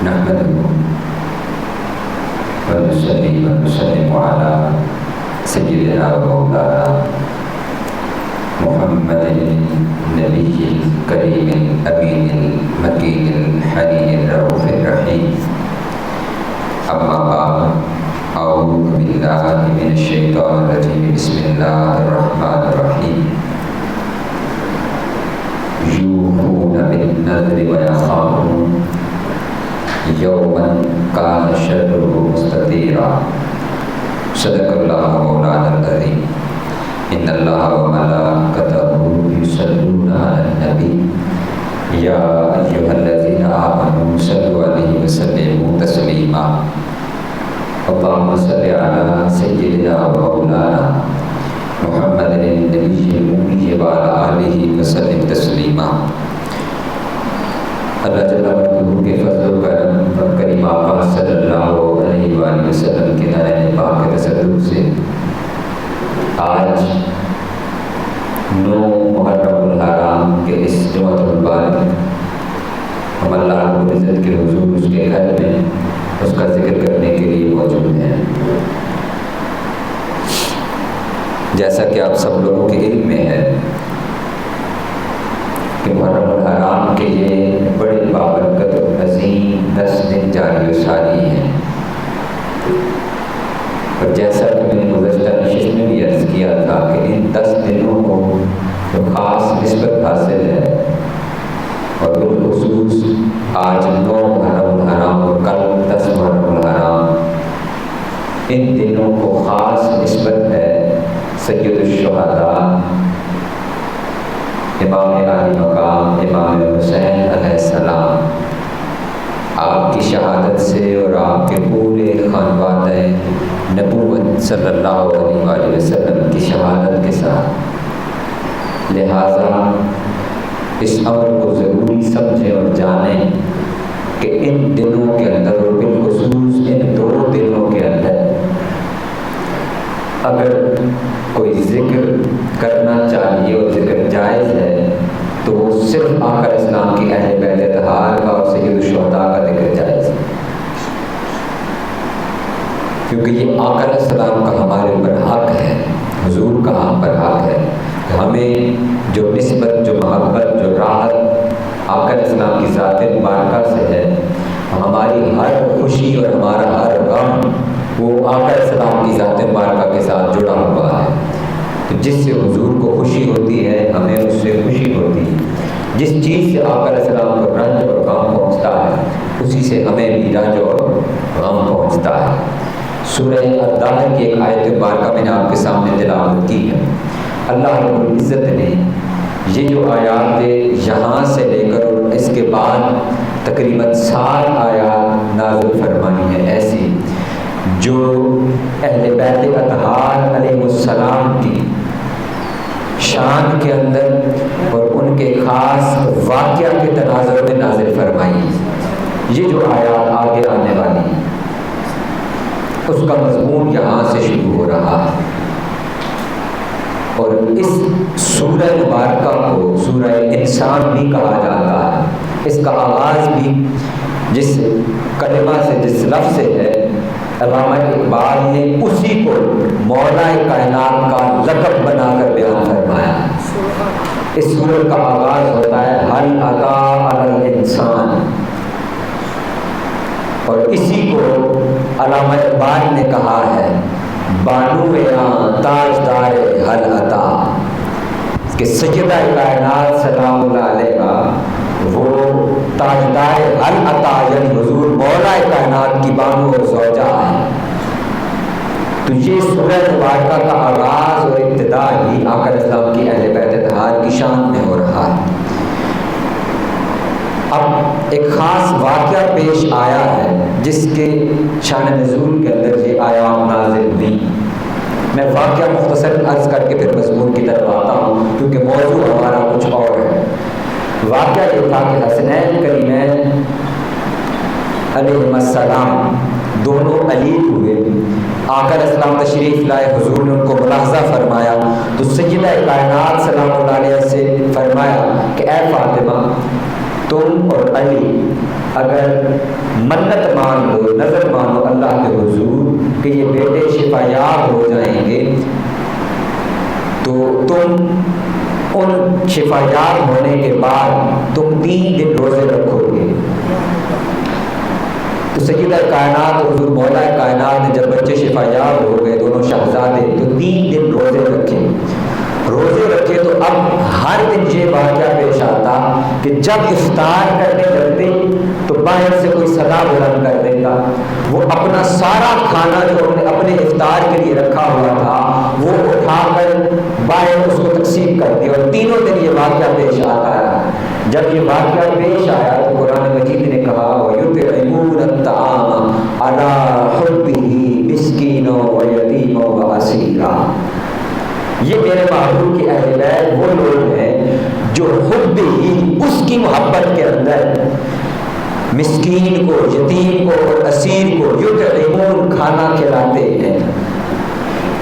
نحمده ونصلي ونسلم على سيدنا ومولانا محمد النبي الكريم الأمين المكين الحنين الرؤوف الرحيم. أما بعد، أعوذ بالله من الشيطان الرجيم. بسم الله الرحمن الرحيم. يوفون بالنذر ويخافون يوما كان شره مستطيرا. صدق الله مولانا العظيم. إن الله وملائكته يصلون على النبي يا أيها الذين آمنوا صلوا عليه وسلموا تسليما. اللهم صل على سيدنا ومولانا محمد النبي الأمي وعلى آله وسلم تسلیما. اللہ جل وعلا کے فضل و کرم اور کریم آقا صلی اللہ علیہ وآلہ وسلم کے نعرہ پاک کے تصدق سے آج 9 محرم الحرام کے اس جمعۃ المبارک ہم اللہ رب العزت کے حضور اس کے گھر میں اس کا ذکر کرنے کے لیے موجود ہیں. جیسا کہ آپ سب لوگوں کے علم میں ہے کہ محرم الحرام کے یہ بڑے بابرکت و عظیم 10 دن جاری و ساری ہیں. اور جیسا کہ میں نے گزشتہ نشست میں بھی عرض کیا تھا کہ ان 10 دنوں کو جو خاص نسبت حاصل ہے، اور بالخصوص آج 9 محرم الحرام اور کل 10 محرم الحرام، ان دنوں کو خاص نسبت ہے سید الشہداء امام عالی مقام امام حسین علیہ السلام. آپ کی شہادت سے اور آپ کے پورے خانوادہ نبوت صلی اللہ علیہ وآلہ وسلم کی شہادت کے ساتھ، لہٰذا اس امر کو ضروری سمجھیں اور جانیں کہ ان دنوں کے اندر اور بالخصوص ان 2 دنوں کے اندر اگر کوئی ذکر کرنا چاہیے اور ذکر جائز ہے تو وہ صرف آقا اسلام کی اہل بیت اطہار کا اور سید الشہداء کا ذکر جائز ہے، کیونکہ یہ آقا اسلام کا ہمارے اوپر حق ہے، حضور کا ہم پر حق ہے. ہمیں جو نسبت، جو محبت، جو راحت آقا اسلام کی ذات مبارکہ سے ہے، ہماری ہر خوشی اور ہمارا ہر غم وہ آقا اسلام کی ذات مبارکہ کے ساتھ جڑا ہوا ہے. تو جس سے حضور کو خوشی ہوتی ہے ہمیں اس سے خوشی ہوتی ہے. جس چیز سے آقا السلام کو رنج اور غم پہنچتا ہے اسی سے ہمیں بھی رنج اور غم پہنچتا ہے. سورہ الدہر کی ایک آیت مبارکہ میں نے آپ کے سامنے تلاوت کی ہے. اللہ رب العزت نے یہ جو آیات یہاں سے لے کر اور اس کے بعد تقریباً 7 آیات نازل فرمائی ہیں ایسی جو اہل بیت اطہار علیہ السلام کی شان کے اندر اور ان کے خاص واقعہ کے تناظر میں نازل فرمائی. یہ جو آیات آگے آنے والی اس کا مضمون یہاں سے شروع ہو رہا ہے، اور اس سورہ مبارکہ کو سورہ انسان بھی کہا جاتا ہے. اس کا آغاز بھی جس کلمہ سے، جس لفظ سے ہے، علامہ اقبال نے اسی کو مولا کائنات کا لقب بنا کر بیان فرمایا. اس سورت کا آغاز ہوتا ہے حل اتی علی الانسان، اور اسی کو علامہ اقبال نے کہا ہے بانو تاجدار حل اتی، کہ سیدہ کائنات سلام اللہ علیہ وہ تاجدار حل اتی یعنی حضور مولا کائنات کی بانو اور زوجہ ہے. تو یہ سورہ مبارکہ کا آغاز اور ابتدا ہی آقا اسلام کی اہل بیت اطہار کی شان میں ہو رہا ہے. اب ایک خاص واقعہ پیش آیا ہے جس کے شان نزول کے اندر یہ آیات نازل ہوئی. میں واقعہ مختصر عرض کر کے پھر مضمون کی طرف آتا ہوں کیونکہ موضوع ہمارا کچھ اور ہے. واقعہ یہ تھا کہ حسنین کریمین علیہ السلام دونوں علی ہوئے. آقا اسلام تشریف لائے، حضور نے ان کو ملاحظہ فرمایا تو سیدہ کائنات سلام اللہ علیہ سے فرمایا کہ اے فاطمہ، تم اور علی اگر منت مان لو، نظر مانو اللہ کے حضور کہ یہ بیٹے شفا یاب ہو جائیں گے، تو تم ان شفا یاب ہونے کے بعد تم 3 دن روزے رکھو گے۔ تو سیدہ کائنات حضور مولا کائنات نے جب بچے شفا یاب ہو گئے دونوں شہزادے، تو 3 دن روزے رکھے۔ تو اب ہر دن یہ واقعہ پیش آتا کہ جب افطار کرنے لگتے تو باہر سے کوئی صدا بلند کر دیتا، وہ اپنا سارا کھانا جو انہوں نے اپنے افطار کے لیے رکھا ہوا تھا وہ اٹھا کر باہر اس کو تقسیم کر دیا، اور تینوں دن یہ واقعہ پیش آتا ہے۔ جب یہ واقعہ پیش آیا تو قرآن مجید نے کہا وَيُطْعِمُونَ الطَّعَامَ عَلَىٰ حُبِّهِ مِسْكِينًا وَيَتِيمًا وَأَسِيرًا۔ یہ میرے محبوب کے اہل بیت وہ لوگ ہیں جو حب ہی، اس کی محبت کے اندر مسکین کو، یتیم کو اور اسیر کو یطعمون کھانا کھلاتے ہیں۔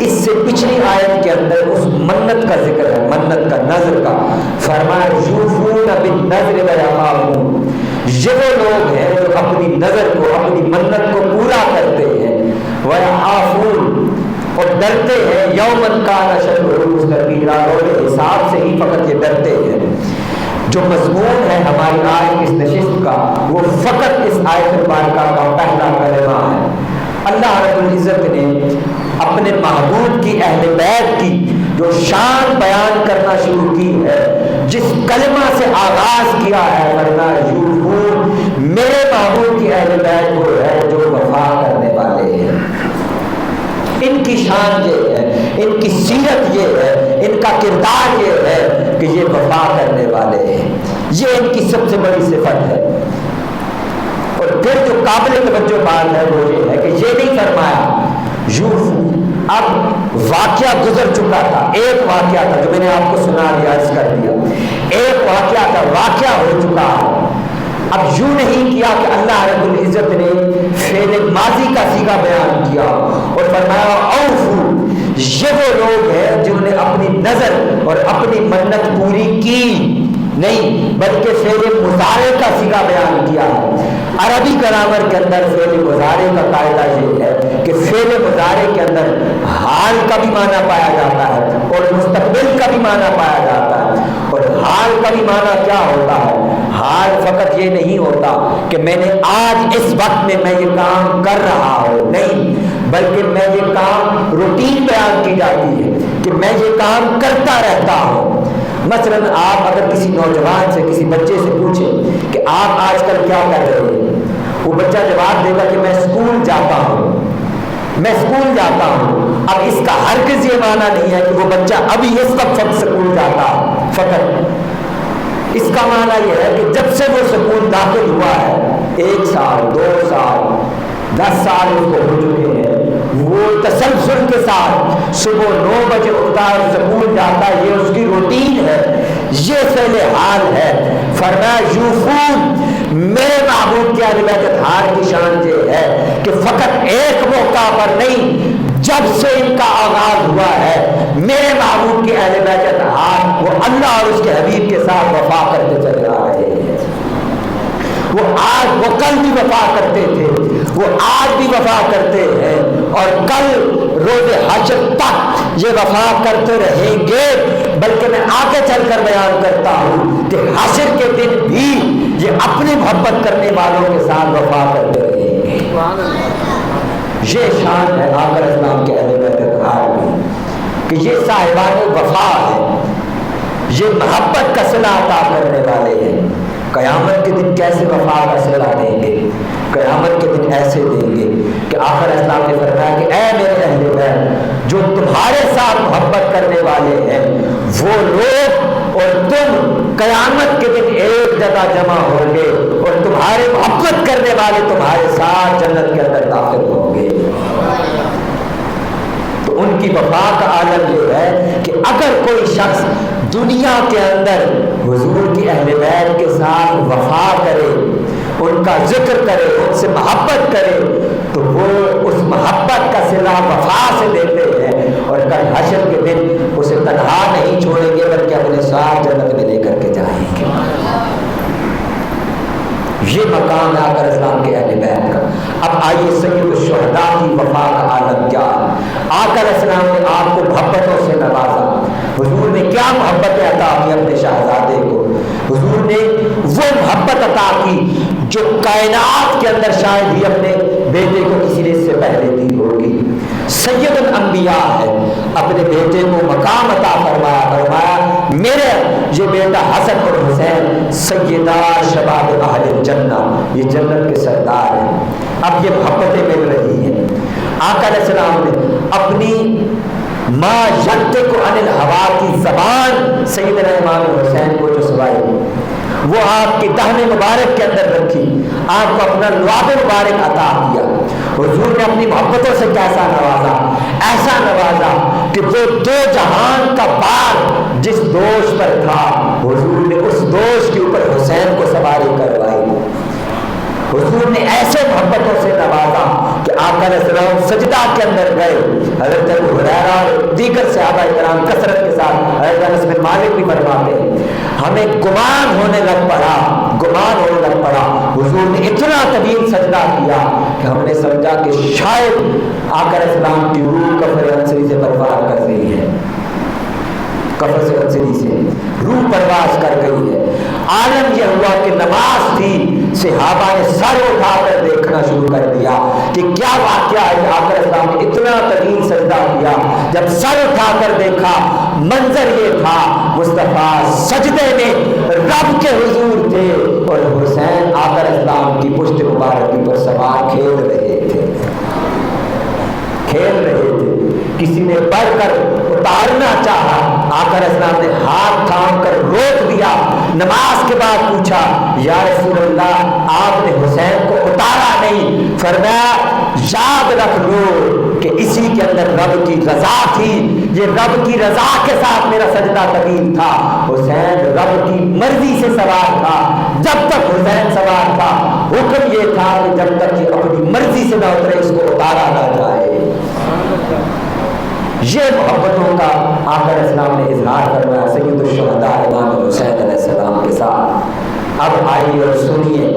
اس سے پچھلی آیت کے اندر اس منت کا ذکر ہے، منت کا، نظر کا۔ فرمایا یوفون بالنذر ویخافون، یہ وہ لوگ ہیں جو اپنی نظر کو، اپنی منت کو پورا کرتے ہیں، ویخافون اور ڈرتے ہیں، یومن کان شرہ مستطیرا، روز حساب سے ہی فقط یہ ڈرتے ہیں۔ جو مضمون ہے ہماری آج اس نشست کا وہ فقط اس آیت مبارکہ کا پہلا کلمہ ہے۔ اللہ رب العزت نے اپنے محبوب کی، اہل بیت کی جو شان بیان کرنا شروع کی ہے، جس کلمہ سے آغاز کیا ہے، فرمایا یوفون، میرے محبوب کی اہل بیت وہ ہے جو وفا کرنے والے ہیں۔ ان کی شان یہ ہے، ان کی سیرت یہ ہے، ان کا کردار یہ ہے کہ یہ وفا کرنے والے ہیں، یہ ان کی سب سے بڑی صفت ہے۔ اور پھر جو قابل توجہ بات ہے وہ یہ ہے کہ یہ نہیں فرمایا یوفو، اب واقعہ گزر چکا تھا، ایک واقعہ تھا جو میں نے آپ کو سنا دیا، عرض کر دیا، ایک واقعہ تھا، واقعہ ہو چکا ہے۔ اب یوں نہیں کیا کہ اللہ رب العزت نے فعل ماضی کا صیغہ بیان کیا اور فرمایا اوفو، یہ وہ لوگ ہیں جنہوں نے اپنی نظر اور اپنی منت پوری کی، نہیں بلکہ فعل مضارع کا صیغہ بیان کیا ہے۔ عربی گرامر کے اندر فعل مضارع کا قاعدہ یہ ہے کہ فعل مضارع کے اندر حال کا بھی معنی پایا جاتا ہے اور مستقبل کا بھی معنی پایا جاتا ہے۔ اور حال کا بھی معنی کیا ہوتا ہے؟ حال فقط یہ نہیں ہوتا کہ میں نے آج اس وقت میں یہ کام کر رہا ہوں، نہیں، بلکہ میں یہ کام روٹین بیان کی جاتی ہے کہ میں یہ کام کرتا رہتا ہوں۔ مثلا آپ اگر کسی نوجوان سے، کسی بچے سے پوچھیں کہ آپ آج کل کیا کر رہے ہیں، وہ بچہ جواب دے گا کہ میں اسکول جاتا ہوں، میں اسکول جاتا ہوں۔ اب اس کا ہرگز یہ معنی نہیں ہے کہ وہ بچہ ابھی اس وقت اسکول جاتا ہے، فقط اس کا معنی یہ ہے کہ جب سے وہ اسکول داخل ہوا ہے، 1 سال 2 سال 10 سال اس کو ہو چکے ہیں، وہ تسلسل کے ساتھ صبح 9 بجے اٹھتا ہے، اسکول جاتا ہے، یہ اس کی روٹین ہے، یہ فعل حال ہے۔ فرمایا یوفون، میرے محبوب کی اہل بیت ہار کی شان یہ ہے کہ فقط ایک موقع پر نہیں، جب سے ان کا آغاز ہوا ہے میرے محبوب کی اہل بیت ہار وہ اللہ اور اس کے حبیب کے ساتھ وفا کرتے چلے آ رہے ہیں۔ وہ آج، وہ کل بھی وفا کرتے تھے، وہ آج بھی وفا کرتے ہیں، اور کل روز حشر تک یہ وفا کرتے رہیں گے۔ بلکہ میں آگے چل کر بیان کرتا ہوں کہ حشر کے دن بھی یہ اپنی محبت کرنے والوں کے ساتھ وفا کرتے رہیں گے۔ یہ شان ہے آقا اسلام کے اہل بیت اطہار میں کہ یہ صاحبان وفا ہے، یہ محبت کا صلہ عطا کرنے والے ہیں۔ قیامت کے دن کیسے وفا کا صلہ دیں گے؟ قیامت کے دن ایسے دیں گے کہ آقا اسلام نے فرمایا کہ اے میرے اہل بیت، جو تمہارے ساتھ محبت کرنے والے ہیں وہ لوگ اور تم قیامت کے دن ایک جگہ جمع ہوں گے، اور تمہارے محبت کرنے والے تمہارے ساتھ جنت کے اندر داخل ہوں گے۔ تو ان کی وفا کا عالم یہ ہے کہ اگر کوئی شخص دنیا کے اندر حضور کی اہل بیت کے ساتھ وفا کرے، ان کا ذکر کرے، ان سے محبت کرے، تو وہ اس محبت کا صلہ وفا سے دیتے ہیں، اور کل حشر کے دن اسے تنہا نہیں چھوڑیں گے بلکہ اپنے ساتھ جنت میں لے کر کے جائیں گے۔ یہ مقام ہے آقا اسلام کے اہل بیت کا۔ اب آئیے سید الشہداء کی وفا کا عالم کیا ہے۔ آقا اسلام نے آپ کو محبتوں سے نوازا، حضور نے کیا محبت عطا کی اپنے شہزادے کو، حضور نے وہ محبت عطا کی جو کائنات کے اندر شاید ہی اپنے بیٹے کو کسی نے اس سے پہلے دی ہوگی۔ سید الانبیاء ہے، اپنے بیٹے کو مقام عطا فرمایا میرے یہ بیٹا حسن اور حسین سیدہ شباب اہل الجنہ، یہ جنت کے سردار ہیں۔ اب یہ محبتیں مل رہی ہیں۔ آقا علیہ السلام نے اپنی ما ینطق عن الہوا کی زبان سیدنا امام حسین کو جو سوائی وہ آپ کی دہن مبارک کے اندر رکھی، آپ کو اپنا لعاب مبارک عطا کیا۔ حضور نے اپنی محبتوں سے کیسا نوازا، ایسا نوازا کہ وہ دو جہان کا بار جس دوش پر تھا، حضور نے اس دوش کے اوپر حسین کو سواری کروائی۔ حضور نے ایسے محبتوں سے نوازا کہ آقا علیہ السلام سجدہ کے اندر گئے۔ حضرت ابو ہریرہ اور دیگر صحابہ کرام کثرت کے ساتھ، حضرت انس بن مالک بھی فرماتے ہیں ہمیں گمان ہونے لگ پڑا حضور نے اتنا طویل سجدہ کیا کہ ہم نے سمجھا کہ شاید آقا علیہ السلام کی روح کفر انصری سے پرواز کر رہی ہے، کفر سے انصری سے روح پرواز کر گئی ہے۔ عالم یہ ہوا کہ نماز تھی، صحابہ نے سر اٹھا کر دیکھنا شروع کر دیا کہ کیا واقعہ ہے۔ آقا علیہ السلام نے اتنا طویل سجدہ کیا، جب سر اٹھا کر دیکھا منظر یہ تھا مصطفیٰ سجدے میں رب کے حضور تھے اور حسین آقا علیہ السلام کی پشت مبارکی پر سوار کھیل رہے تھے۔ کسی نے بڑھ کر اتارنا چاہا، آقا علیہ السلام نے ہاتھ تھام کر روک دیا۔ نماز کے بعد پوچھا یا رسول اللہ آپ نے حسین کو اتارا نہیں؟ فرمایا یاد رکھ لو کہ اسی کے اندر رب کی رضا تھی، یہ رب کی رضا کے ساتھ میرا سجدہ طویل تھا۔ حسین رب کی مرضی سے سوار تھا، جب تک حسین سوار تھا حکم یہ تھا کہ جب تک یہ اپنی مرضی سے نہ اترے اس کو اتارا نہ جائے۔ یہ محبتوں کا آقا علیہ السلام نے اظہار کروایا سید الشہداء امام حسین علیہ السلام کے ساتھ۔ اب آئیے اور سنیے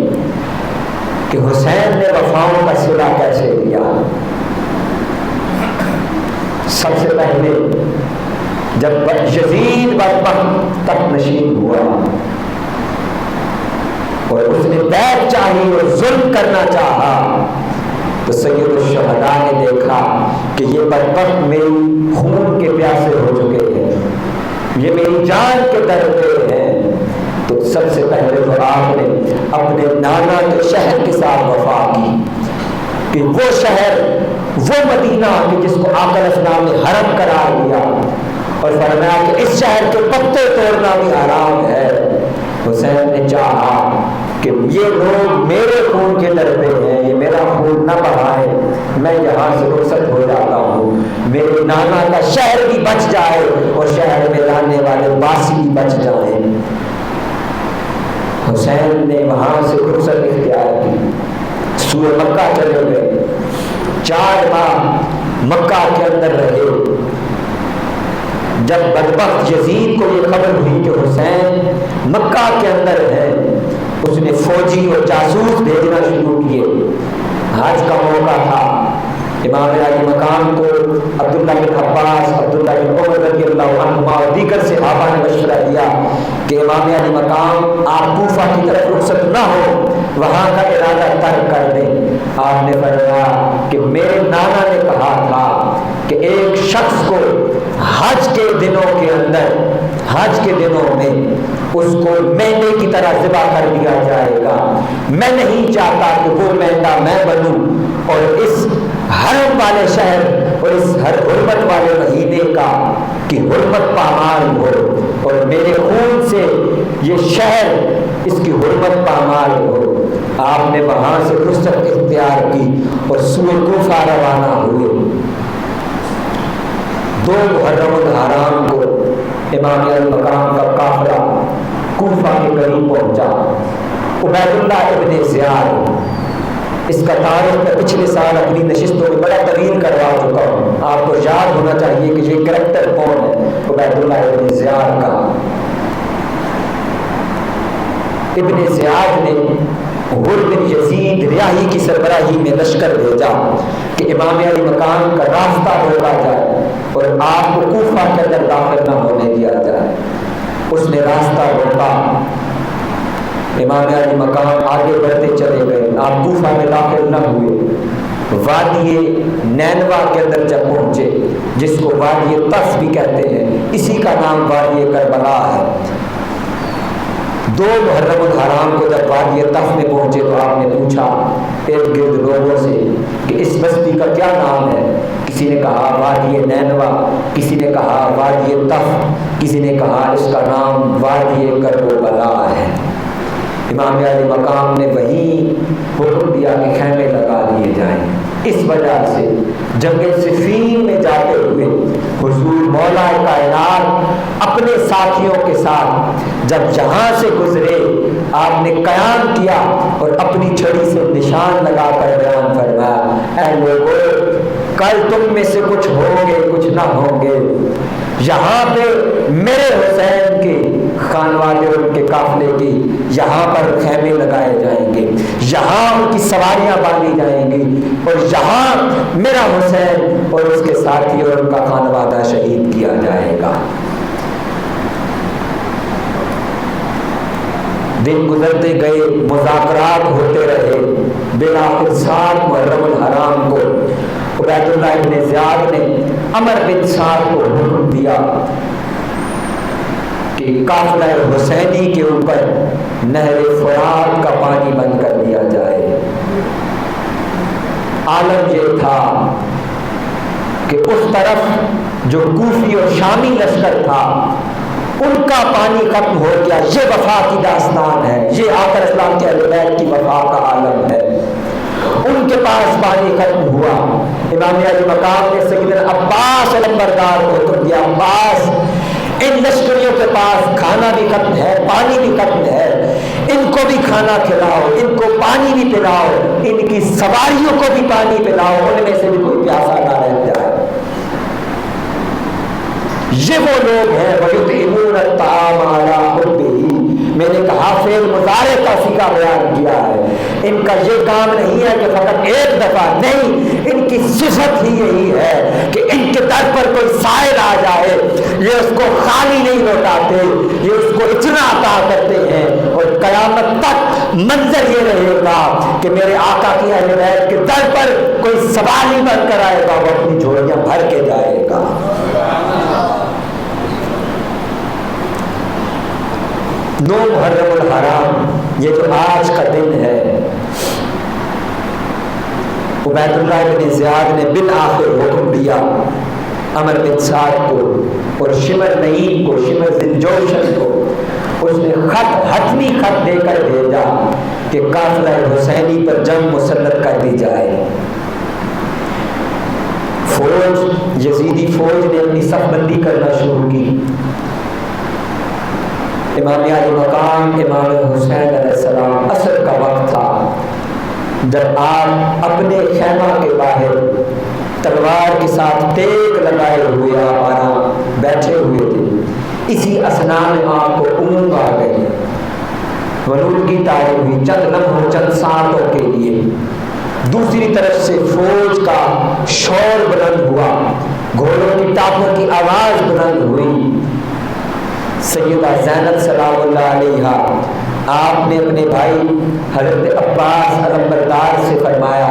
کہ حسین نے وفاؤں کا صلہ کیسے لیا۔ سب سے پہلے جب یزید بدبخت تک نشین ہوا اور اس نے بیعت چاہی اور ظلم کرنا چاہا تو سید الشہداء نے دیکھا کہ یہ بدبخت میری خون کے پیاسے ہو چکے ہیں، یہ میری جان کے در پہ ہیں، تو سب سے پہلے تو آپ نے اپنے نانا کے شہر کے ساتھ وفا کی کہ وہ شہر، وہ مدینہ کہ جس کو آقا علیہ السلام نے حرم قرار دیا اور فرمایا کہ اس شہر کے پتے توڑنا بھی حرام ہے۔ حسین نے چاہا کہ یہ لوگ میرے خون کے در پہ ہیں، یہ میرا خون نہ بہائے، میں یہاں سے رخصت ہو جاتا ہوں، میرے نانا کا شہر بھی بچ جائے اور شہر میں رہنے والے باسی بھی بچ جائیں۔ حسین نے وہاں سے رخصت اختیار کی، سوئے مکہ چلے گئے، 4 ماہ مکہ کے اندر رہے۔ جب بدبخت یزید کو یہ خبر ہوئی کہ حسین مکہ کے اندر ہے، اس نے فوجی اور جاسوس بھیجنا شروع کیے۔ حج کا موقع تھا، امام علی مقام کو عبداللہ بن عباس، عبداللہ بن عمر رضی اللہ عنہما اور دیگر صحابہ نے مشورہ دیا کہ امام علی مقام آپ کوفہ کی طرف رخصت نہ ہو، وہاں کا ارادہ ترک کر دیں۔ آپ نے فرمایا کہ میرے نانا نے کہا تھا کہ ایک شخص کو حج کے دنوں کے اندر، حج کے دنوں میں اس کو مینڈے کی طرح ذبح کر دیا جائے گا، میں نہیں چاہتا کہ وہ مینڈا میں بنوں اور اس حرم والے شہر اور اس ہر حرمت والے مہینے کا کی حرمت پامال ہو اور میرے خون سے یہ شہر اس کی حرمت پامال ہو۔ آپ نے وہاں سے رخصت اختیار کی اور سوئے کوفہ روانہ ہوئے۔ 2 محرم الحرام کو امام المقام کا قافلہ کوفہ کے قریب پہنچا۔ عبید اللہ ابن زیاد، اس کا تاریخ میں پچھلے سال اپنی نشستوں میں بڑا طویل کروا چکا ہوں، آپ کو یاد ہونا چاہیے کہ یہ کریکٹر کون ہے عبید اللہ ابن زیاد کا۔ ابن زیاد نے غر بن یزید ریاحی کی سربراہی میں لشکر بھیجا کہ امام علی مقام کا راستہ روکا جائے اور آپ کو کوفہ کے اندر داخل نہ ہونے دیا جائے۔ اس نے راستہ روکا، امام علی مقام آگے بڑھتے چلے گئے، آپ کوفہ میں داخل نہ ہوئے۔ وادی نینوا کے اندر جب پہنچے، جس کو وادی طف بھی کہتے ہیں، اسی کا نام وادی کربلا ہے۔ 2 محرم الحرام کو جب وادی طف میں پہنچے تو آپ نے پوچھا ارد گرد لوگوں سے کہ اس بستی کا کیا نام ہے؟ کسی نے کہا وادی نینوا، کسی نے کہا وادی طف، کسی نے کہا اس کا نام وادی کربلا ہے۔ امام علی مقام نے وہیں حکم دیا کہ خیمے لگا دیے جائیں۔ اس وجہ سے جنگ صفین میں جاتے ہوئے حضور مولا کائنات اپنے ساتھیوں کے ساتھ جب جہاں سے گزرے، آپ نے قیام کیا اور اپنی چھڑی سے نشان لگا کر بیان فرمایا، اے لوگوں، کل تم میں سے کچھ ہوں گے کچھ نہ ہوں گے، یہاں پہ میرے حسین کے خانوادے اور ان کے قافلے کی یہاں پر خیمے لگائے جائیں گے، یہاں ان کی سواریاں باندھی جائیں گی، اور یہاں میرا حسین اور اس کے ساتھی اور ان کا خانوادہ شہید کیا جائے گا۔ دن گزرتے گئے، مذاکرات ہوتے رہے، بالآخر 7 محرم الحرام کو عبید اللہ بن زیاد نے عمر بن سعد کو حکم دیا کہ قافلہ حسینی کے اوپر نہر فرات کا پانی بند کر دیا جائے۔ عالم یہ تھا کہ اس طرف جو کوفی اور شامی لشکر تھا ان کا پانی ختم ہو گیا۔ یہ وفا کی داستان ہے، یہ آقا اسلام کے اہل بیت کی وفا کا عالم ہے۔ ان کے پاس پانی ختم ہوا، امام علی مقام نے سیدنا عباس علمبردار کو حکم دیا، عباس ان لشکریوں کے پاس کھانا بھی ختم ہے، پانی بھی ختم ہے، ان کو بھی کھانا کھلاؤ، ان کو پانی بھی پلاؤ، ان کی سواریوں کو بھی پانی پلاؤ، ان میں سے بھی کوئی پیاسا نہ رہ جائے۔ یہ وہ لوگ ہیں وَيُطْعِمُونَ الطَّعَامَ عَلَىٰ حُبِّهِ۔ میں نے کہا فعل مضارع کا صیغہ بیان کیا ہے۔ ان کا یہ کام نہیں ہے کہ فقط ایک دفعہ، نہیں، ان کی صفت ہی یہی ہے کہ ان کے در پر کوئی سائل آ جائے، یہ اس کو خالی نہیں لوٹاتے، یہ اس کو اتنا عطا کرتے ہیں، اور قیامت تک منظر یہ رہے گا کہ میرے آقا کی اہل بیت کے در پر کوئی سواری بن کر آئے گا، وہ اپنی جھولیاں بھر کے جائے گا۔ 9 محرم الحرام، یہ جو آج کا دن ہے، عبید اللہ بن زیاد نے بالآخر حکم دیا عمر بن سعد کو اور شمر نعیم کو، شمر ذوالجوشن کو، اس نے خط، حتمی خط دے کر بھیجا کہ قافلہ حسینی پر جنگ مسلط کر دی جائے۔ فوج، یزیدی فوج نے اپنی صف بندی کرنا شروع کی۔ امام علی مقام، امام حسین علیہ السلام، عصر کا وقت تھا، جب آپ اپنے خیمہ کے باہر تلوار کے ساتھ ٹیک لگائے ہوئے آپ آرام بیٹھے ہوئے تھے۔ اسی اثنا میں آپ کو اونگ آ گئی، ولود کی تاری ہوئی چند لمحوں، چند ساعتوں کے لیے۔ دوسری طرف سے فوج کا شور بلند ہوا، گھوڑوں کی ٹاپوں کی آواز بلند ہوئی۔ سیدہ زینب سلام اللہ علیہا، آپ نے اپنے بھائی حضرت عباس علمبردار سے فرمایا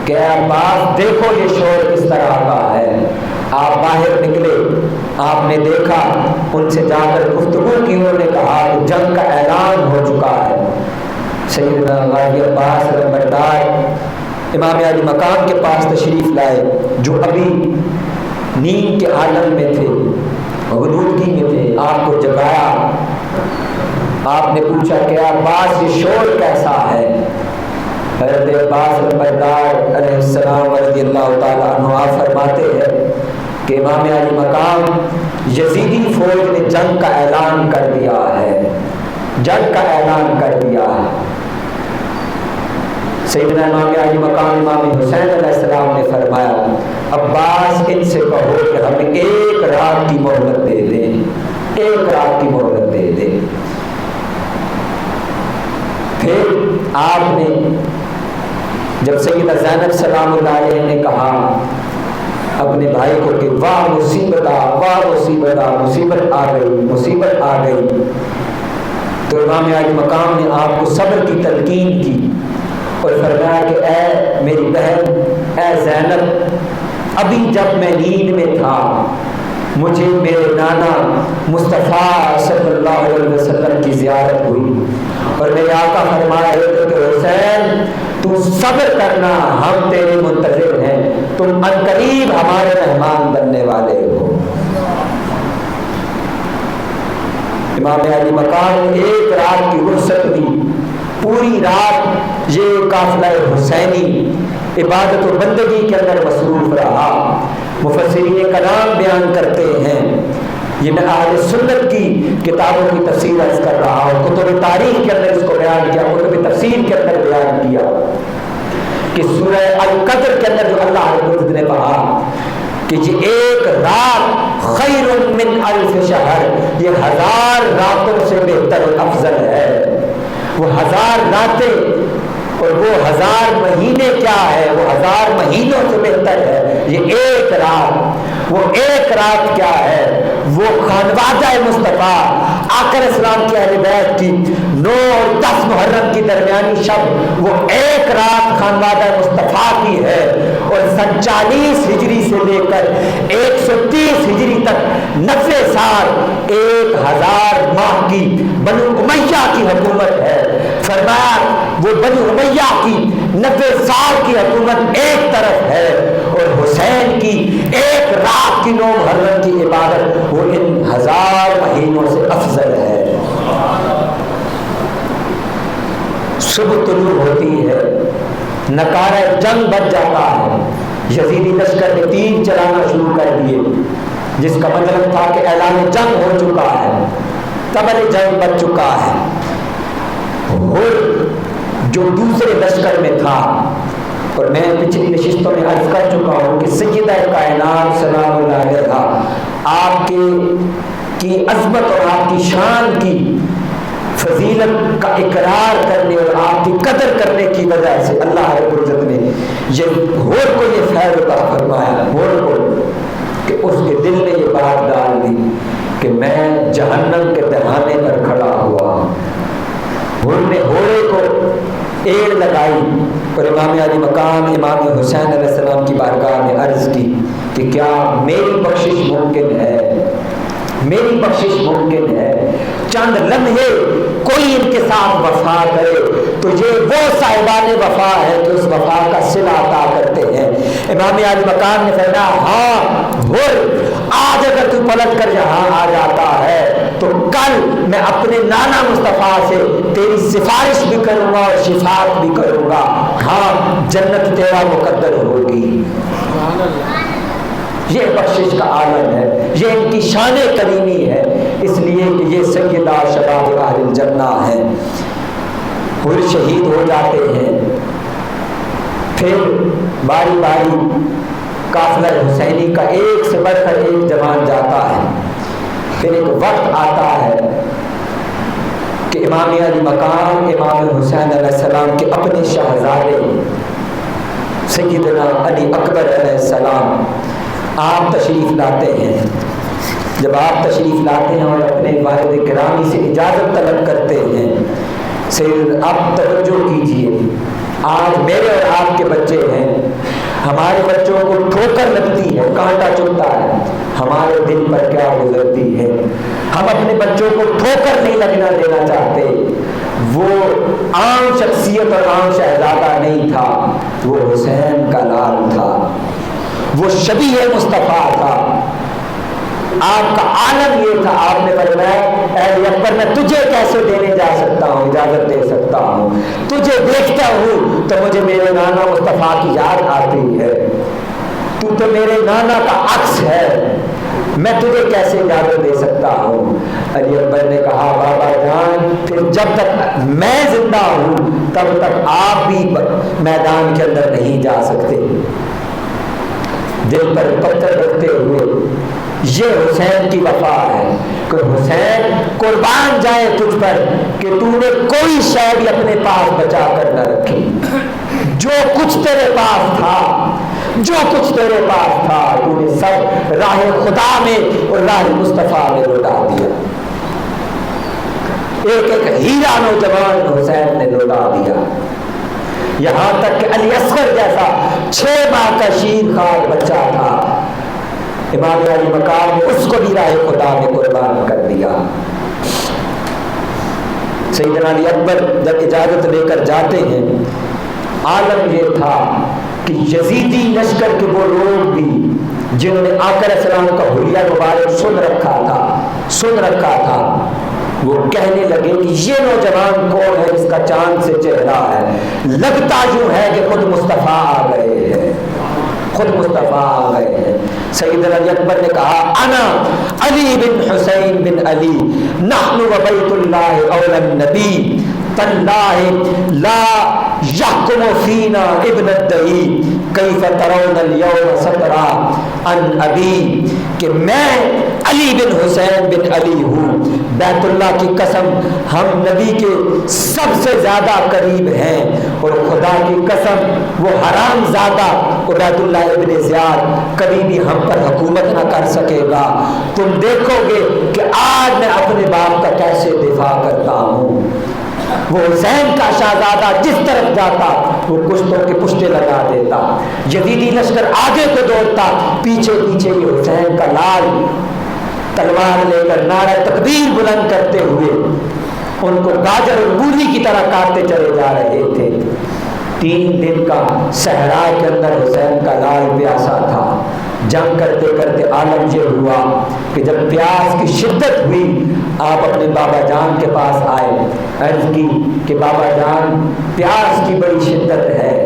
کہ اے عباس، دیکھو یہ شور کس طرح کا ہے۔ آپ باہر نکلے، آپ نے دیکھا، ان سے جا کر گفتگو کی، انہوں نے کہا کہ جنگ کا اعلان ہو چکا ہے۔ سیدنا غازی عباس علمبردار امام علی مقام کے پاس تشریف لائے، جو ابھی نیند کے عالم میں تھے، غنودگی میں تھے۔ آپ کو جگایا، آپ نے پوچھا کہ عباس یہ شور کیسا ہے؟ حضرت عباس علمبردار علیہ السلام رضی اللہ تعالیٰ عنہ آپ فرماتے ہیں کہ امام علی مقام، یزیدی فوج نے جنگ کا اعلان کر دیا ہے، جنگ کا اعلان کر دیا ہے۔ سیدنا امام علی مقام امام حسین علیہ السلام نے فرمایا، عباس ان سے کہو کہ ہمیں 1 رات کی مہلت دے دیں، 1 رات کی مہلت دے دیں۔ پھر آپ نے جب سیدہ زینب سلام اللہ علیہ نے کہا اپنے بھائی کو کہ واہ مصیبت مصیبت آ گئی، تو امام عالی مقام نے آپ کو صبر کی تلقین کی اور فرمایا کہ اے میری بہن، اے زینب، ابھی جب میں نیند میں تھا مجھے میرے نانا مصطفیٰ صلی اللہ علیہ وسلم کی زیارت ہوئی اور میرے آقا فرما رہے تھے کہ حسین تو صبر کرنا، ہم تیرے منتظر ہیں، تم عنقریب ہمارے مہمان بننے والے ہو۔ امام علی مقام نے ایک رات کی رخصت دی، پوری رات یہ قافلہ حسینی عبادت و بندگی کے اندر مصروف رہا۔ مفسرین کلام بیان کرتے ہیں، یہ میں اہل سنت کی کتابوں کی تفسیر عرض کر رہا ہوں، کتب تاریخ کے اندر اس کو بیان کیا، کتب تفسیر کے اندر بیان کیا کہ سورہ القدر کے اندر جو اللہ رب العزت نے کہا کہ یہ ایک رات خیر من الف شہر، یہ 1000 راتوں سے بہتر و افضل ہے۔ وہ 1000 راتیں اور وہ 1000 مہینے کیا ہے، وہ 1000 مہینوں سے بہتر ہے یہ ایک رات۔ وہ ایک رات کیا ہے، وہ خانوادہ مصطفیٰ آقا اسلام کی اہل بیت کی 9 اور 10 محرم کی درمیانی شب، وہ ایک رات خانوادہ مصطفیٰ کی ہے، اور 40 ہجری سے لے کر 130 ہجری تک 90 سال 1000 ماہ کی بنو امیہ کی حکومت ہے۔ فرمایا وہ بنو امیہ کی 90 سال کی حکومت ایک طرف ہے، اور حسین کی ایک رات کی 9 محرم کی عبادت وہ ان 1000 مہینوں سے افضل ہے۔ صبح طلوع ہوتی ہے، نکارہ جنگ بچ جاتا ہے، یزیدی لشکر نے تیر چلانا شروع کر دیے، جس کا مطلب تھا کہ اعلان جنگ ہو چکا ہے، طبل جنگ بچ چکا ہے۔ اور جو دوسرے لشکر میں تھا، اور میں پچھلی نشستوں میں عرض کر چکا ہوں کہ سیدہ کائنات سلام اللہ علیہا آپ کی عظمت اور آپ کی شان کی فضیلت کا اقرار کرنے اور آپ کی قدر کرنے کی وجہ سے اللہ رب العزت نے یہ ہور کو یہ فیض عطا فرمایا، ہور کو کہ اس کے دل میں یہ بات ڈال دی کہ میں جہنم کے دہانے پر کھڑا ہوا ہوں۔ ہور نے ہورے کو ایڑ لگائی اور امام علی مقام امام حسین علیہ السلام کی بارگاہ میں عرض کی کہ کیا میری بخشش ممکن ہے، میری بخشش ممکن ہے، چند لمحے کوئی ان کے ساتھ وفا کرے تو یہ وہ صاحبان وفا ہے کہ اس وفا کا صلہ عطا کرتے ہیں۔ امام علی مقام نے فرمایا ہاں ہر آج اگر تو پلٹ کر یہاں آ جاتا ہے تو کل میں اپنے نانا مصطفیٰ سے تیری سفارش بھی کروں گا اور شفاعت بھی کروں گا، ہاں جنت تیرا مقدر ہوگی۔ یہ بخشش کا عالم ہے، یہ ان کی شان کریمی ہے، اس لیے کہ یہ سیدہ شباب اہل الجنہ ہیں۔ اور شہید ہو جاتے ہیں، پھر باری باری قافلہ حسینی کا ایک سے بڑھ کر ایک جوان جاتا ہے۔ پھر ایک وقت آتا ہے کہ امام علی مقام امام حسین علیہ السلام کے اپنے شہزادے سیدنا علی اکبر علیہ السلام آپ تشریف لاتے ہیں۔ جب آپ تشریف لاتے ہیں اور اپنے والد گرامی سے اجازت طلب کرتے ہیں، سید آپ توجہ کیجئے، آج میرے اور آپ کے بچے ہیں، ہمارے بچوں کو ٹھوکر لگتی ہے، کانٹا چبھتا ہے، ہمارے دل پر کیا گزرتی ہے، ہم اپنے بچوں کو ٹھوکر نہیں لگنا دینا چاہتے۔ وہ عام شخصیت اور عام شہزادہ نہیں تھا، وہ حسین کا لال تھا، وہ شبیہ مصطفیٰ تھا۔ آپ کا عالم یہ تھا، آپ نے فرمایا اے اکبر میں تجھے کیسے دینے جا سکتا ہوں، اجازت دے سکتا ہوں، تجھے دیکھتا ہوں تو مجھے میرے نانا مصطفیٰ کی یاد آتی ہے، تو میرے نانا کا عکس ہے، میں تجھے کیسے اجازت دے سکتا ہوں۔ علی اکبر نے کہا بابا جان پھر جب تک میں زندہ ہوں تب تک آپ بھی میدان کے اندر نہیں جا سکتے۔ دل پر پتھر رکھتے ہوئے یہ حسین کی وفا ہے، کہ حسین قربان جائے تجھ پر کہ تو نے کوئی شے بھی اپنے پاس بچا کر نہ رکھی، جو کچھ تیرے پاس تھا تو نے سب راہ خدا میں اور راہ مصطفیٰ میں لوٹا دیا۔ ایک ایک ہیرا نوجوان حسین نے لوٹا دیا، یہاں تک کہ علی اصغر جیسا 6 ماہ کا شیر خوار بچہ تھا، امام علی مقام نے اس کو بھی راہ خدا میں قربان کر دیا۔ سیدنا علی اکبر جب اجازت لے کر جاتے ہیں، عالم یہ تھا کہ یزیدی لشکر کے وہ لوگ بھی جنہوں نے آقا علیہ السلام کا حلیہ مبارک سن رکھا تھا، وہ کہنے لگے کہ یہ نوجوان کون ہے جس کا چاند سے چہرہ ہے، لگتا یوں ہے کہ خود مصطفیٰ آ گئے ہیں۔ سیدنا علی اکبر نے کہا انا علی بن حسین بن علی نحن و بیت اللہ اولا النبی تاللہ لا یحکم فینا ابن الدہی کیف ترون اليوم سترا ان ابی، کہ میں علی بن حسین بن علی ہوں، بیت اللہ کی قسم ہم نبی کے سب سے زیادہ قریب ہیں، اور خدا کی قسم وہ حرام زادہ عبید اللہ ابن زیاد کبھی بھی ہم پر حکومت نہ کر سکے گا۔ تم دیکھو گے کہ آج میں اپنے باپ کا کیسے دفاع کرتا ہوں۔ وہ حسین کا شہزادہ جس طرف جاتا وہ کشتوں کے پشتے لگا دیتا، یزیدی لشکر آگے کو دوڑتا، پیچھے پیچھے یہ حسین کا لال تلوار لے کر نعرہ تکبیر بلند کرتے ہوئے ان کو گاجر اور مولی کی طرح کاٹتے چلے جا رہے تھے۔ 3 دن کا صحرا کے اندر حسین کا لال پیاسا تھا۔ جنگ کرتے کرتے عالم یہ ہوا کہ جب پیاس کی شدت ہوئی، آپ اپنے بابا جان کے پاس آئے، عرض کی کہ بابا جان پیاس کی بڑی شدت ہے۔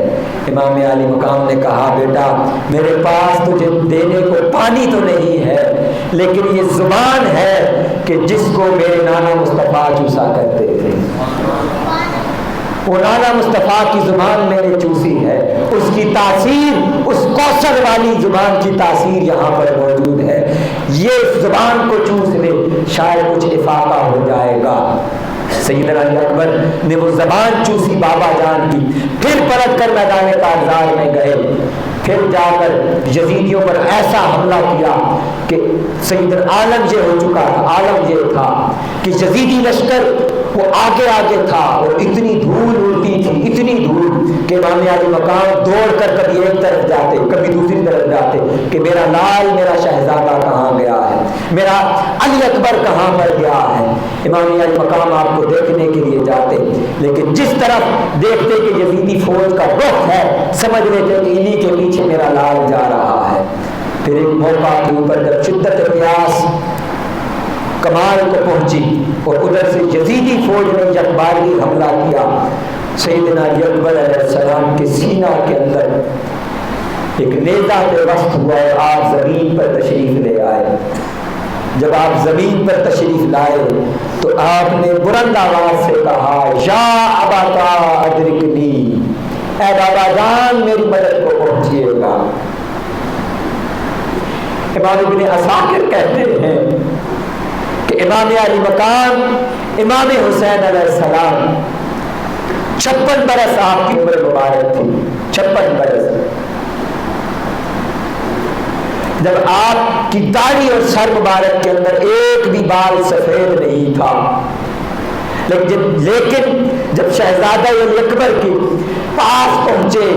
امام علی مقام نے کہا بیٹا میرے پاس تجھے دینے کو پانی تو نہیں ہے، لیکن یہ زبان ہے کہ جس کو میرے نانا مصطفیٰ چوسا کرتے تھے، وہ نانا مصطفیٰ کی زبان میں نے چوسی ہے، اس کی تاثیر، اس کوثر والی زبان کی تاثیر یہاں پر موجود ہے، یہ زبان کو چوس لے شاید کچھ افاقہ ہو جائے گا۔ سیدنا علی اکبر نے وہ زبان چوسی بابا جان کی، پھر پلٹ کر میدان کارزار میں گئے، پھر جا کر یزیدیوں پر ایسا حملہ کیا کہ سیدنا عالم یہ ہو چکا تھا، عالم یہ تھا کہ یزیدی لشکر وہ آگے آگے تھا اور اتنی دھول اڑتی تھی، اتنی دھول کہ امام علی مقام دوڑ کر کبھی ایک طرف جاتے کبھی دوسری طرف جاتے کہ میرا لال، میرا شہزادہ کہاں گیا ہے، میرا علی اکبر کہاں پر گیا ہے۔ امام علی مقام آپ کو دیکھنے کے لیے جاتے، لیکن جس طرف دیکھتے کہ یزیدی فوج کا رخ ہے سمجھ لیتے کہ انہی کے پیچھے میرا لال جا رہا ہے۔ پھر ایک موقع کے اوپر جب شدت پیاس کمال کو پہنچی اور ادھر سے یزیدی فوج نے یکبارگی حملہ کیا، سیدنا علی اکبر علیہ السلام کے سینہ کے اندر ایک نیزہ پیوست ہوا اور آپ زمین پر تشریف لے آئے۔ جب آپ زمین پر تشریف لائے تو آپ نے بلند آواز سے کہا یا اباتا ادرکنی، اے بابا جان میری مدد کو پہنچیے گا۔ امام ابن عساکر کہتے ہیں کہ امام علی مقام امام حسین علیہ السلام 56 برس آپ کی عمر مبارک تھی، 56 برس۔ جب آپ کی داڑھی اور سر مبارک کے اندر ایک بھی بال سفید نہیں تھا، لیکن جب شہزادہ علی اکبر کے پاس پہنچے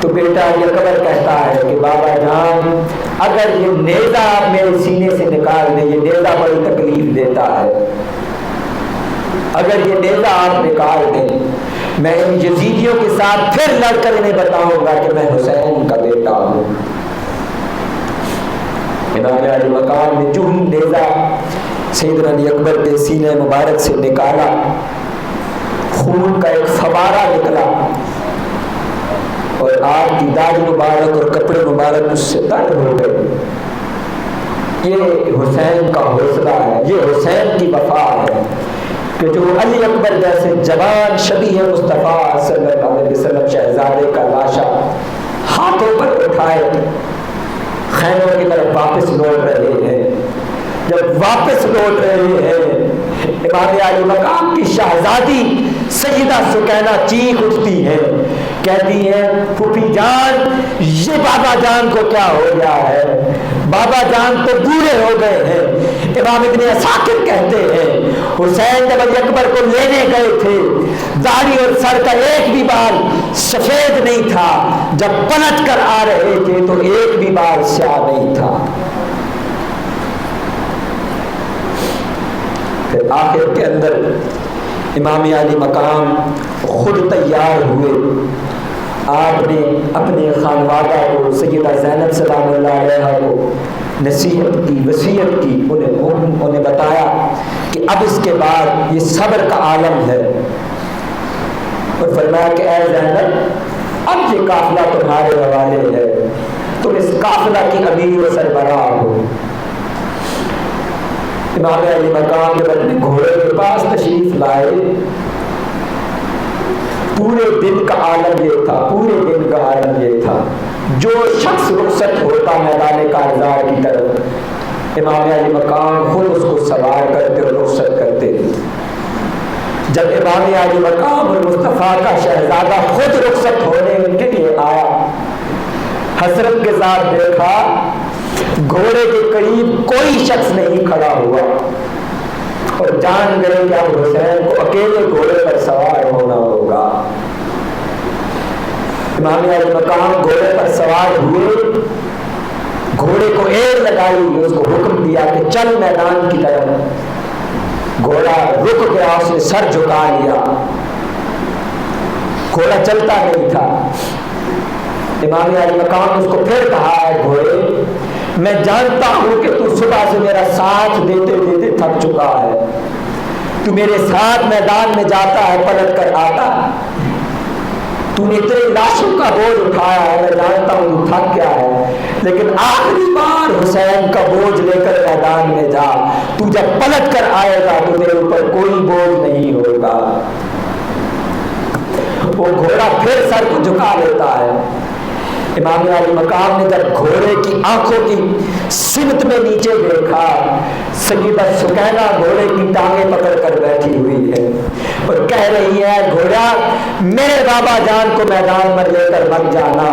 تو بیٹا علی اکبر کہتا ہے کہ بابا جان اگر یہ نیزہ آپ میرے سینے سے نکال دیں، یہ نیزہ بڑی تکلیف دیتا ہے، اگر یہ نیزہ آپ نکال دیں میں ان یزیدیوں کے ساتھ پھر لڑ کر انہیں بتاؤں گا کہ میں حسین کا بیٹا ہوں۔ امام علی مقام نے جو ہی نیزہ سیدنا علی اکبر کے سینے مبارک سے نکالا، خون کا ایک فوارہ نکلا اور آپ کی داڑھی مبارک اور کپڑے مبارک اس سے تر ہو گئے۔ یہ حسین کا حوصلہ ہے، یہ حسین کی وفا ہے کہ جو علی اکبر جیسے جوان شبیہ مصطفیٰ صلی اللہ علیہ وسلم شہزادے کا لاشا ہاتھوں پر اٹھائے خیموں کی طرف واپس لوٹ رہے ہیں، جب واپس لوٹ رہے ہیں امام علی مقام کی شہزادی سیدہ سکینہ چیخ اٹھتی ہے، کہتی ہے پھوپھی جان یہ بابا جان کو کیا ہو گیا ہے، بابا جان تو بوڑھے ہو گئے ہیں۔ امام ابن عساکر کہتے ہیں حسین جب علی اکبر کو لینے گئے تھے داڑھی اور سر کا ایک بھی بال سفید نہیں تھا، جب پلٹ کر آ رہے تھے تو ایک بھی بال سیاہ نہیں تھا۔ پھر آخر کے اندر امام علی مقام خود تیار ہوئے، آپ نے اپنے خانوادہ کو سیدہ زینب سلام اللہ علیہا کو نصیحت کی، وصیت کی، انہیں بتایا کہ اب اس کے بعد یہ صبر کا عالم ہے، اور فرمایا کہ اے زینب اب یہ قافلہ تمہارے حوالے ہے، تم اس قافلہ کی امیر و سربراہ ہو۔ امام علی مقام جب اپنے گھوڑے کے پاس تشریف لائے، پورے دن کا عالم یہ تھا، پورے دن کا عالم یہ تھا، جو شخص رخصت ہوتا میدان کارزار کی طرف امام علی مقام خود اس کو سوار کرتے اور رخصت کرتے۔ جب امام علی مقام اور مصطفیٰ کا شہزادہ خود رخصت ہونے کے لیے آیا، حسرت کے ساتھ دیکھا گھوڑے کے قریب کوئی شخص نہیں کھڑا ہوا، اور جان گئے کہ اب حسین کو اکیلے گھوڑے پر سوار ہونا ہوگا۔ امام علی مقام گھوڑے پر سوار ہوئے، گھوڑے کو ایڑ لگائی، اس کو حکم دیا کہ چل میدان کی طرف۔ گھوڑا رک گیا، اس نے سر جھکا لیا، گھوڑا چلتا نہیں تھا۔ امام علی مقام اس کو پھر کہا ہے گھوڑے میں جانتا ہوں کہ تو صبح سے میرا ساتھ دیتے دیتے تھک چکا ہے، تو میرے ساتھ میدان میں جاتا ہے پلٹ کر آتا، تو نے اتنے لاشوں کا بوجھ اٹھایا ہے، میں جانتا ہوں تو تھک گیا ہے، لیکن آخری بار حسین کا بوجھ لے کر میدان میں جا، تو جب پلٹ کر آئے گا تو میرے اوپر کوئی بوجھ نہیں ہوگا۔ وہ گھوڑا پھر سر کو جھکا لیتا ہے۔ امام علی مقام نے جب گھوڑے کی آنکھوں کی سمت میں نیچے دیکھا، سیدہ سکینہ گھوڑے کی ٹانگیں پکڑ کر بیٹھی ہوئی ہے اور کہہ رہی ہے گھوڑا میرے بابا جان کو میدان میں لے کر مت جانا،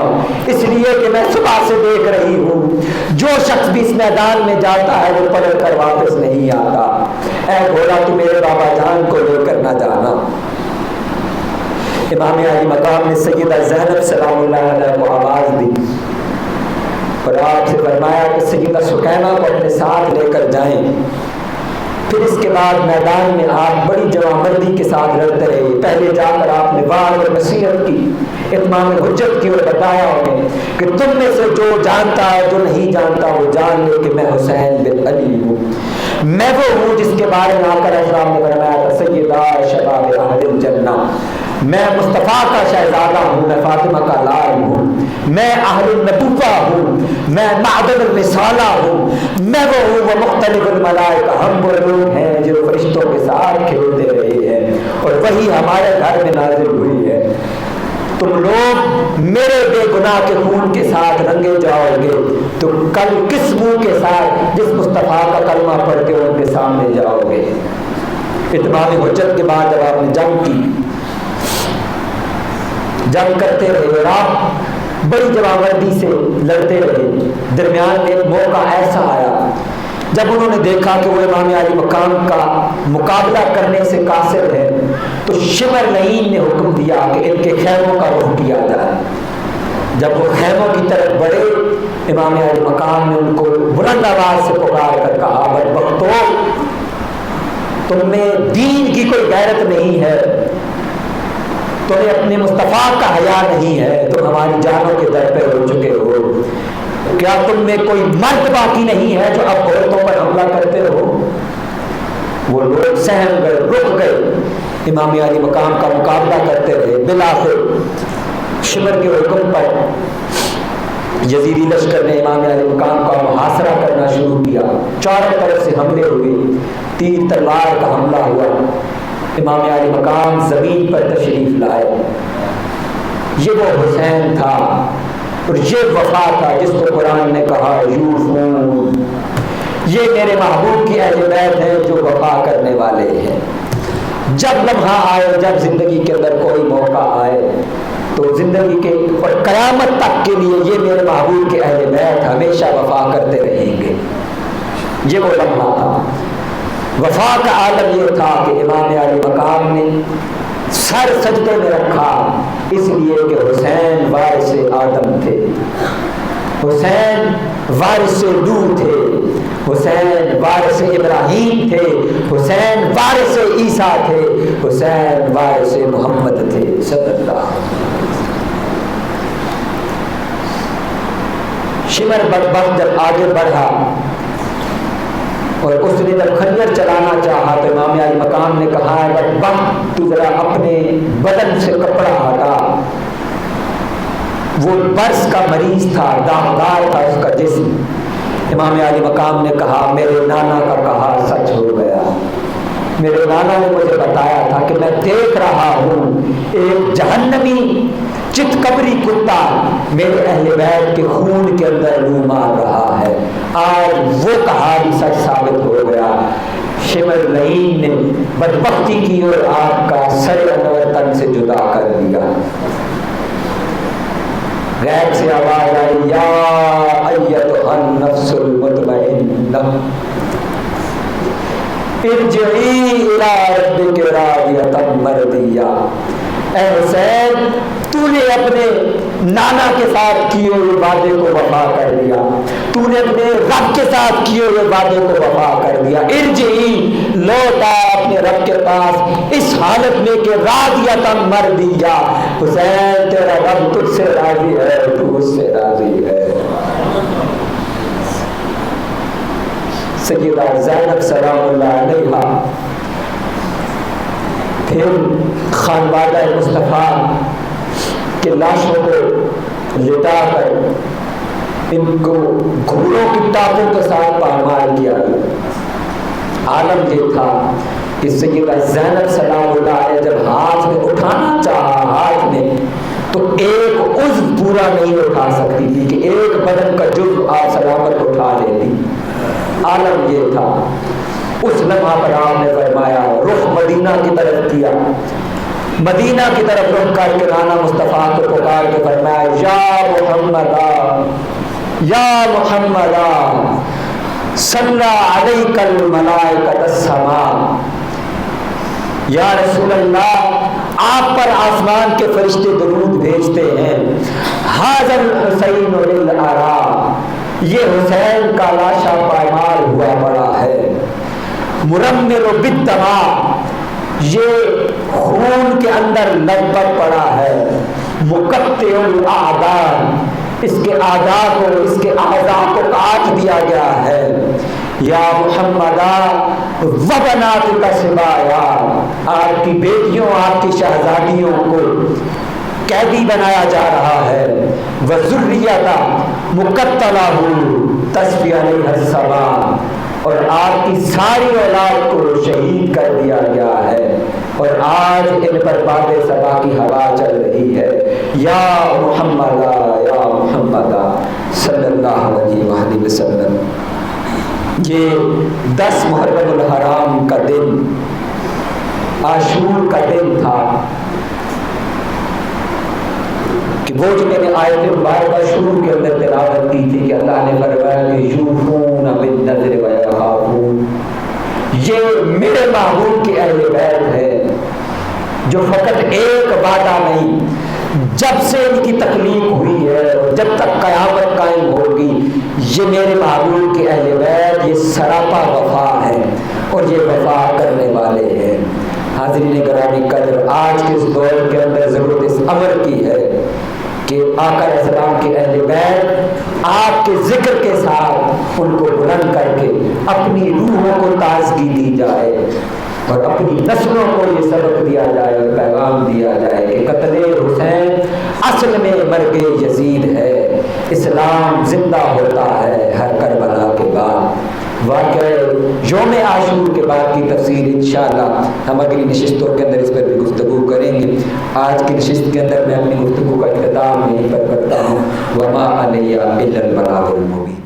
اس لیے کہ میں صبح سے دیکھ رہی ہوں جو شخص بھی اس میدان میں جاتا ہے وہ پلٹ کر واپس نہیں آتا، اے گھوڑا تو میرے بابا جان کو لے کر نہ جانا۔ امام علی مقام نے سیدہ زینب سلام اللہ علیہ کو آواز دی اور آپ سے فرمایا کہ سیدہ سکینہ کو اپنے ساتھ لے کر جائیں۔ پھر اس کے بعد میدان میں آپ بڑی جوانمردی کے ساتھ لڑتے رہے، پہلے جا کر آپ نے وعظ اور نصیحت کی، اتمام حجت کی اور بتایا انہیں کہ تم میں سے جو جانتا ہے جو نہیں جانتا وہ جان لے کہ میں حسین بن علی ہوں، میں وہ ہوں جس کے بارے میں آقا اسلام نے فرمایا تھا سیدہ شباب اہل الجنہ، میں مصطفیٰ کا شہزادہ ہوں، میں فاطمہ کا لال ہوں، میں اہل النبوہ ہوں، میں معدن الرسالہ ہوں، میں وہ ہوں وہ مختلف الملائکہ، ہم وہ لوگ ہیں جو فرشتوں کے ساتھ کھیلتے رہے ہیں اور وہی ہمارے گھر میں نازل ہوئی ہے، تم لوگ میرے بے گناہ کے خون کے ساتھ رنگے جاؤ گے تو کل کس منہ کے ساتھ جس مصطفیٰ کا کلمہ پڑھ کے ان کے سامنے جاؤ گے۔ اتمام حجت کے بعد جب آپ نے جنگ کی، جنگ کرتے رہے اور آپ بڑی جوانمردی سے لڑتے رہے، درمیان میں ایک موقع ایسا آیا جب انہوں نے دیکھا کہ وہ امام علی مقام کا مقابلہ کرنے سے قاصر ہے تو شمر لعین نے حکم دیا کہ ان کے خیموں کا رخ کیا جائے۔ جب وہ خیموں کی طرف بڑھے امام علی مقام نے ان کو بلند آواز سے پکار کر کہا بدبختو، تم میں دین کی کوئی غیرت نہیں ہے، تمہیں اپنے مصطفیٰ کا حیا نہیں ہے، تم ہماری جانوں کے در پہ ہو چکے ہو، کیا تم میں کوئی مرد باقی نہیں ہے جو اب عورتوں پر حملہ کرتے ہو؟ وہ لوگ سہم گئے، رک گئے، امام علی مقام کا مقابلہ کرتے رہے۔ بالآخر شمر کے حکم پر یزیدی لشکر نے امام علی مقام کا محاصرہ کرنا شروع کیا، چاروں طرف سے حملے ہوئے، تیر تلوار کا حملہ ہوا، امام علی مقام زمین پر تشریف لائے۔ یہ وہ حسین تھا اور یہ وفا تھا جس کو قرآن نے کہا یوفون، یہ میرے محبوب کی اہل بیت ہیں جو وفا کرنے والے ہیں. جب لمحہ آئے، جب زندگی کے اندر کوئی موقع آئے تو زندگی کے اور قیامت تک کے لیے یہ میرے محبوب کے اہل بیت ہمیشہ وفا کرتے رہیں گے. یہ وہ لمحہ تھا. وفا کا عالم یہ تھا کہ امام علی مقام نے سر سجدے میں رکھا، اس لیے کہ حسین وارث آدم تھے، حسین وارث نوح تھے، حسین وارث ابراہیم تھے، حسین وارث عیسیٰ تھے، حسین وارث محمد تھے صلی اللہ علیہ وسلم. شمر بدبخت جب آگے بڑھا اور اس نے جب خنجر چلانا چاہا تو امام علی مقام نے کہا ہے بدبخت تو ذرا اپنے بدن سے کپڑا ہٹا. وہ برس کا مریض تھا، داغدار تھا اس کا جسم. امام علی مقام نے کہا میرے نانا کا کہا سچ ہو گیا. میرے نانا نے مجھے بتایا تھا کہ میں دیکھ رہا ہوں ایک جہنمی چت کبری کتا میرے اہل بیت کے خون کے اندر منہ مار رہا ہے. آج وہ کہا بھی سچ ثابت ہو گیا. شمر لعین نے بدبختی کی اور آپ کا سر انور تن سے جدا کر دیا. غیب سے آواز آئی یا ایتھا النفس المطمئنہ ارجعی الی ربک راضیۃ مرضیہ. اے حسین تو نے اپنے نانا کے ساتھ کیے ہوئے وعدے کو وفا کر دیا، تو نے اپنے رب کے ساتھ کیے ہوئے وعدے کو وفا کر دیا. ارجعی لوٹا اپنے رب کے پاس اس حالت میں کہ راضیۃ مرضیہ. حسین تیرا رب تجھ سے راضی ہے، تو اس سے راضی ہے. سیدہ زینب سلام اللہ علیہا پھر خانوادہ مصطفیٰ کے لاشوں کو لٹا کر ان کو گھوڑوں کی ٹانگوں کے ساتھ پامال کیا. عالم یہ تھا کہ سیدہ زینب سلام اللہ علیہ جب ہاتھ میں اٹھانا چاہا ہاتھ میں تو ایک عضو پورا نہیں اٹھا سکتی تھی کہ ایک بدن کا جزو آپ سلامت اٹھا لیتی. عالم یہ تھا. اس لمحہ پر آپ نے فرمایا رخ مدینہ کی طرف کیا، مدینہ کی طرف رخ کر کے نانا مصطفیٰ کو پکار کے فرمایا یا محمد یا محمد صلی علیک الملائکۃ السماء. یا رسول اللہ آپ پر آسمان کے فرشتے درود بھیجتے ہیں. ھذا الحسین للعراء، یہ حسین کا لاشا پائمال ہوا پڑا ہے. مرمر بالدماء، یہ خون کے اندر لگ بگ پڑا ہے. مقطع الاعداء، اس کے اعضاء کو اس کے اعضاء کو کاٹ دیا گیا ہے. یا محمد وبناتک سبایا، آپ کی بیٹیوں آپ کی شہزادیوں کو قیدی بنایا جا رہا ہے. وذریۃ مقتلہ تسبی علیہ السماء، اور آپ کی ساری اولاد کو شہید کر دیا گیا ہے اور آج ان پر باد صبا کی ہوا چل رہی ہے. یا محمد یا محمد صلی اللہ علیہ وآلہ وسلم. یہ 10 محرم الحرام کا دن عاشور کا دن تھا کہ وہ جو میں نے آیت مبارکہ شروع کے اندر تلاوت کی تھی کہ اللہ نے فرمایا کہ یوفون بالنذر ویخافون، یہ میرے محبوب کی اہل بیت ہے جو فقط ایک وعدہ نہیں، جب سے ان کی تخلیق ہوئی ہے اور جب تک قیامت قائم ہوگی یہ میرے محبوب کی اہل بیت یہ سراپا وفا ہے اور یہ وفا کرنے والے ہیں. حاضرین گرامی قدر، آج کے اس دور کے اندر ضرورت اس امر کی ہے کہ آقا علیہ السلام کے اہل بیت آپ کے ذکر کے ساتھ ان کو بلند کر کے اپنی روحوں کو تازگی دی جائے اور اپنی نسلوں کو یہ سبق دیا جائے اور پیغام دیا جائے کہ قتل حسین اصل میں مرگ یزید ہے. اسلام زندہ ہوتا ہے ہر کربلا کے بعد. واقعہ یوم عاشور کے بعد کی تفسیر انشاءاللہ ہم اگلی نشستوں کے اندر اس پر بھی گفتگو کریں گے. آج کی نشست کے اندر میں اپنی گفتگو کا اختتام یہیں پر کرتا ہوں. وما علیہ الا البلاغ المبین.